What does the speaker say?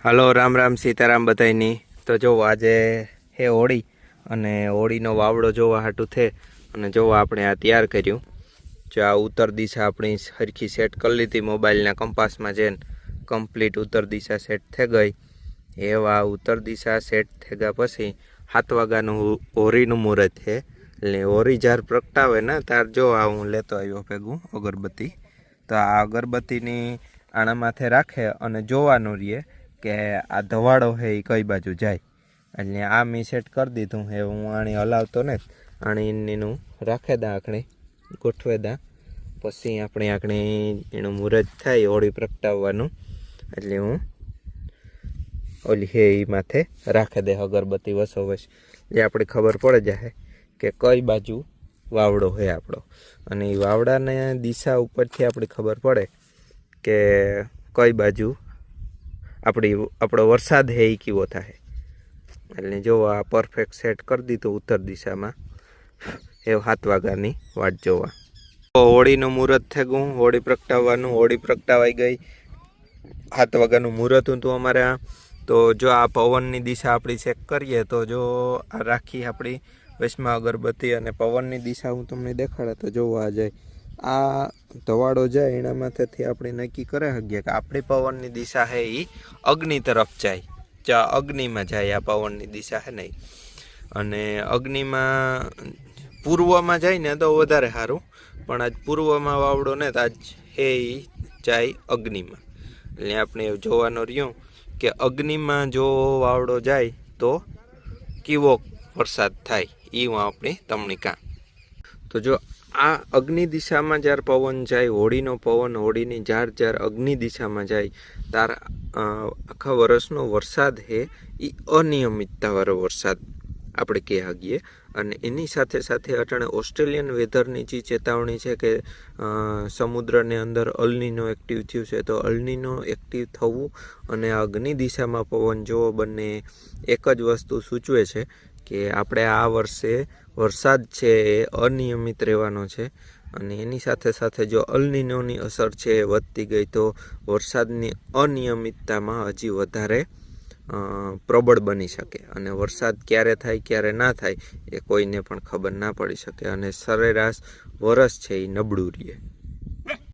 Hello Ram Ram Sitaram બધાયની। તો જો આજે હે હોળી અને હોળીનો વાવડો જોવા હાટું થે અને જોવા આપણે આ તૈયાર કર્યું। જો આ ઉત્તર દિશા આપણી સરખી સેટ કરી લીધી મોબાઈલના કંપાસમાં જઈને કમ્પ્લીટ ઉત્તર દિશા સેટ થઈ ગઈ। એવા ઉત્તર દિશા સેટ થઈ ગયા પછી 7 વાગ્યાનું હોળીનું મુહૂર્ત છે। એટલે હોળી જ્યારે પ્રગટાવે ને ત્યારે જો આ હું લેતો આવ્યો ભેગું અગરબત્તી। તો આ અગરબત્તીની આણા માથે રાખે અને જોવાનું રહીએ કે આ ધવાડો હે એ કઈ બાજુ જાય। એટલે આ મેં સેટ કરી દીધું હે। હું આણી હલાવતો ને આણીનું રાખે દા આખણે ગોઠવે દા પછી આપણે એનું મુહૂર્ત થાય હોળી પ્રગટાવવાનું। એટલે હું ઓલી હે એ માથે રાખે દે અગરબત્તી વસોવસ જે આપણે ખબર પડે જાય કે કઈ બાજુ વાવડો હે આપણો। અને એ વાવડાને દિશા ઉપરથી આપણે ખબર પડે કે કઈ બાજુ આપણો વરસાદ હે એ કેવો થાય। એટલે જો આ પરફેક્ટ સેટ કરી દીધું ઉત્તર દિશામાં એ 7 વાગ્યાની વાટ જોવા। તો હોળીનું મુહૂર્ત થઈ ગયું હોળી પ્રગટાવવાનું। હોળી પ્રગટાવાઈ ગઈ 7 વાગ્યાનું મુહૂર્ત હતું અમારે આ। તો જો આ પવનની દિશા આપણી ચેક કરીએ તો જો આ રાખી આપણી વચમાં અગરબત્તી અને પવનની દિશા હું તમને દેખાડે તો જોવા જાય આ ધવાડો જાય એના માથેથી આપણે નક્કી કરે શકીએ કે આપણી પવનની દિશા હે એ અગ્નિ તરફ જાય। અગ્નિમાં જાય આ પવનની દિશા હે નહીં અને અગ્નિમાં પૂર્વમાં જાય ને તો વધારે સારું પણ આજ પૂર્વમાં વાવડો ને તો આજ હે એ જાય અગ્નિમાં। એટલે આપણે જોવાનું રહ્યું કે અગ્નિમાં જો વાવડો જાય તો કેવો વરસાદ થાય એ આપણે તમને કાં। તો જો આ અગ્નિ દિશામાં જ્યારે પવન જાય હોળીનો પવન હોળીની જ્યારે અગ્નિ દિશામાં જાય ત્યારે આખા વર્ષનો વરસાદ છે એ અનિયમિતતાવાળો વરસાદ આપણે કહી શકીએ। અને એની સાથે સાથે અટાણે ઓસ્ટ્રેલિયન વેધરની જે ચેતવણી છે કે સમુદ્રની અંદર અલનીનો એક્ટિવ થયું છે તો અલનીનો એક્ટિવ થવું અને અગ્નિ દિશામાં પવન જોવો બંને એક જ વસ્તુ સૂચવે છે કે આપણે આ વર્ષે વરસાદ છે એ અનિયમિત રહેવાનો છે। અને એની સાથે સાથે જો અલનીનોની અસર છે એ વધતી ગઈ તો વરસાદની અનિયમિતતામાં હજી વધારે પ્રબળ બની શકે અને વરસાદ ક્યારે થાય ક્યારે ના થાય એ કોઈને પણ ખબર ના પડી શકે અને સરેરાશ વરસ છે એ નબળું રહે।